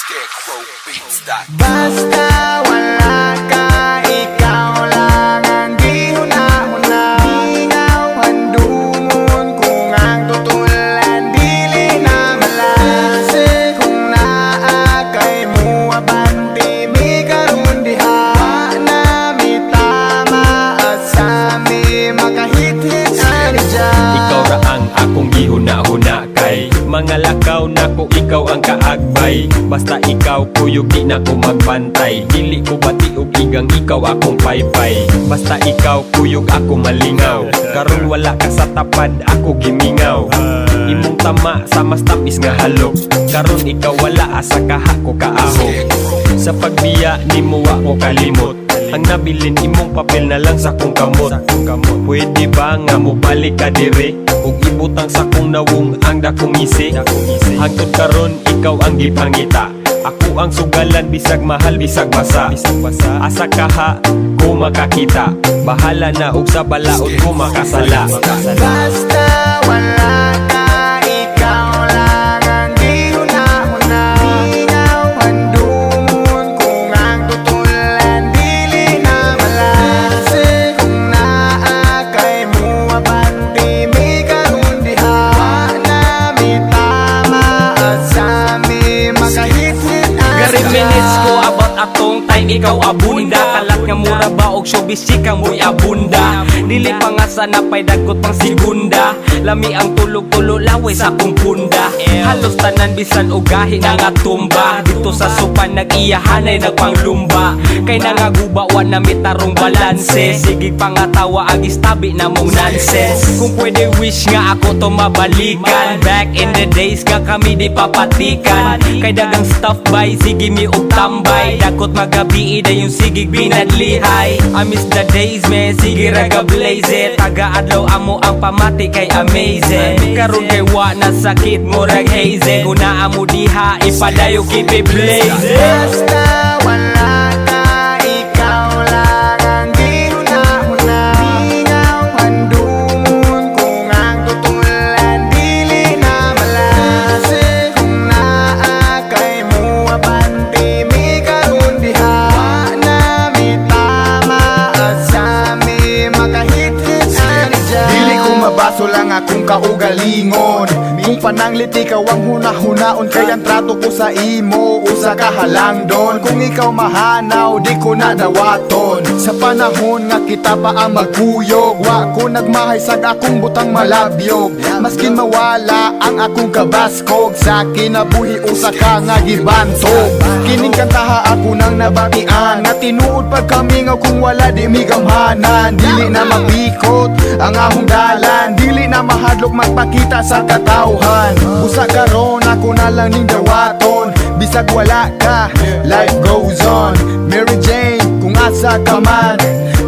Basta wala ka, ikaw lang ang di huna-huna. Ingaw handumon kung ang tutulan dili na malase. Kung naa kay mo abanti mi karon diha na mi tama at sa mi makahit-hit ani dyan. Ikaw ra ang akong gihuna-huna kay mga lakaw na ko ikaw ang kaagbay. Basta ikaw kuyog di na ko magbantay. Dili ko bati og igang ikaw akong paypay. Basta ikaw kuyog ako malingaw. Karon wala ka sa tapad ako gimingaw. Imong tama sa mas tapis nga halok. Karon ikaw wala asa kaha ko kaaho. Sa pagbiya nimo wa ko kalimot. Ang nabilin imong papel na lang sa kong kamot. Pwede ba nga mo balik ka dire? Ug ibutang sa kong nawong ang dakong isi. Hangtod karon ikaw ang gipangita. Ako ang sugalan bisag mahal bisag basa. Asa kaha ko makakita. Bahala na ug sa balaod ko makasala. Basta wala ka, ikaw lang ang di huna-huna. Ingaw handumon kung ang tutulan dili na malase. Kung naa kay mo abanti mi karon diha na mi tama at sa mi makahit-hit Gari minutes ko about atong time ikaw abunda. Kalat nga mura ba og showbiz chika mo'y abunda. Dili pa nga sana pay dagkot pang segunda. Lami ang tulog-tulo laway sa akong punda. Halos tanan bisan og gahi na nga tumba. Dito sa supan nag-iyahanay nagpanglumba. Kay nangaguba wa na mitarong balanse. Sige pangatawa ag istabi na mong nonsense. Kung pwede wish nga ako to mabalikan. Back in the days nga kami di papatikan. Kay dagang stuff by sige mi og tambay. Dakot magabi ida yung sigig binadlihay. I miss the days man, sige raga blaze it. Taga-adlaw amo ang pamati kay amazing. Karon kay wa na sakit mo rag haze. Kung naa mo diha ipadayo keep it blaze. Basta wala ka, ikaw lang ang di huna-huna. Ingaw handumon kung ang tutulan dili na malase. Kung naa kay mo abanti mi karon diha na mi tama at sa mi makahit-hit ani dyan. Dili ko mabaso lang akong kaugalingon. Kung pananglit ikaw ang huna-hunaon, kaya ang trato ko sa imo usa ka halangdon. Kung ikaw mahanaw di ko na dawaton. Sa panahon nga kita pa ang magkuyog, wa ko nagmahay sag akong butang malabyog. Maskin mawala ang akong kabaskog, sa kinabuhi usa ka nga gibantog. Kining kantaha ako nang nabatian, nga tinuod pag kami nga kung wala di migamhanan. Dili na mapikot ang ahong dalan, dili na mahadlok magpakita sa katawhan. Busa karon ako na lang ning dawaton. Bisag wala ka, life goes on. Mary Jane, kung asa ka man.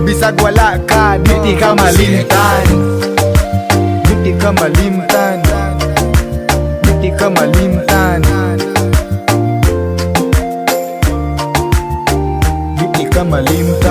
Bisag wala ka, di ka malimtan. Di ka malimtan. Di ka malimtan. Di ka malimtan.